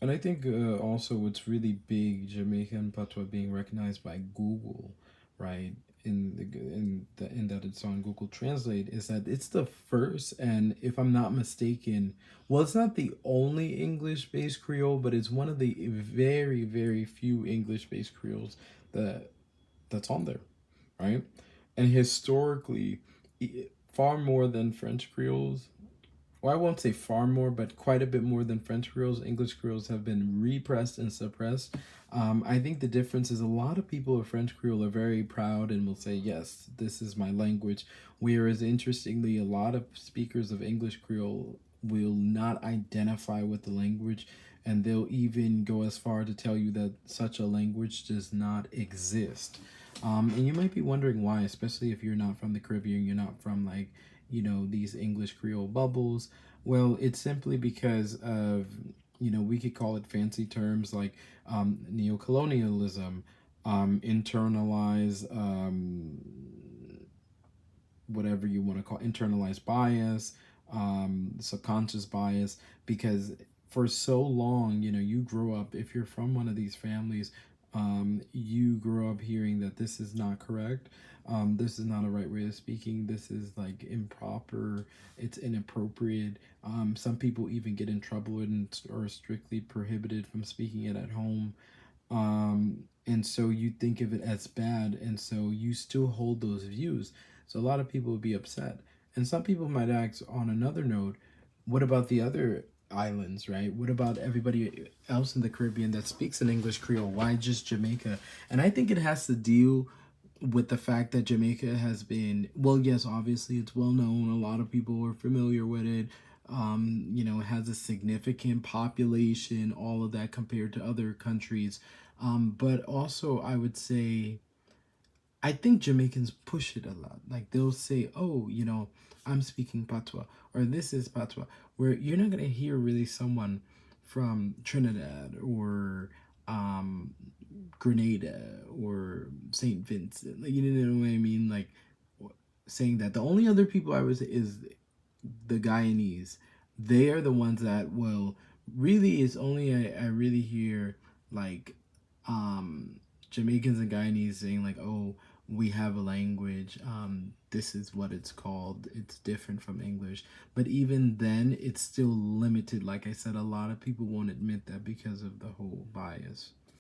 And I think also what's really big, Jamaican patois being recognized by Google, right? In that it's on Google Translate, is that it's the first, and if I'm not mistaken, well, it's not the only English-based Creole, but it's one of the very very few English-based Creoles that that's on there, right? And historically, far more than French Creoles, well, I won't say far more, but quite a bit more than French Creoles. English Creoles have been repressed and suppressed. I think the difference is a lot of people of French Creole are very proud and will say, yes, this is my language. Whereas, interestingly, a lot of speakers of English Creole will not identify with the language, and they'll even go as far to tell you that such a language does not exist. And you might be wondering why, especially if you're not from the Caribbean, you're not from like, these English Creole bubbles. Well, it's simply because of, we could call it fancy terms like neocolonialism, internalized, whatever you want to call internalized bias, subconscious bias, because for so long, you grow up, if you're from one of these families, you grow up hearing that this is not correct. This is not a right way of speaking. This is like improper. It's inappropriate. Some people even get in trouble and or strictly prohibited from speaking it at home. And so you think of it as bad, and so you still hold those views. So a lot of people would be upset, and some people might ask on another note, what about the other islands, right? What about everybody else in the Caribbean that speaks an English Creole? Why just Jamaica? And I think it has to deal with the fact that Jamaica has been, well, yes, obviously it's well known. A lot of people are familiar with it. It has a significant population, all of that compared to other countries. But also, I would say, I think Jamaicans push it a lot. Like they'll say, oh, I'm speaking patois, or this is patois, where you're not going to hear really someone from Trinidad or um, Grenada or St. Vincent. Like, you know what I mean? Like saying that the only other people I was is the Guyanese. They are the ones that will really, it's only I really hear like Jamaicans and Guyanese saying like, oh, we have a language, this is what it's called, it's different from English. But even then it's still limited. Like I said, a lot of people won't admit that because of the whole bias.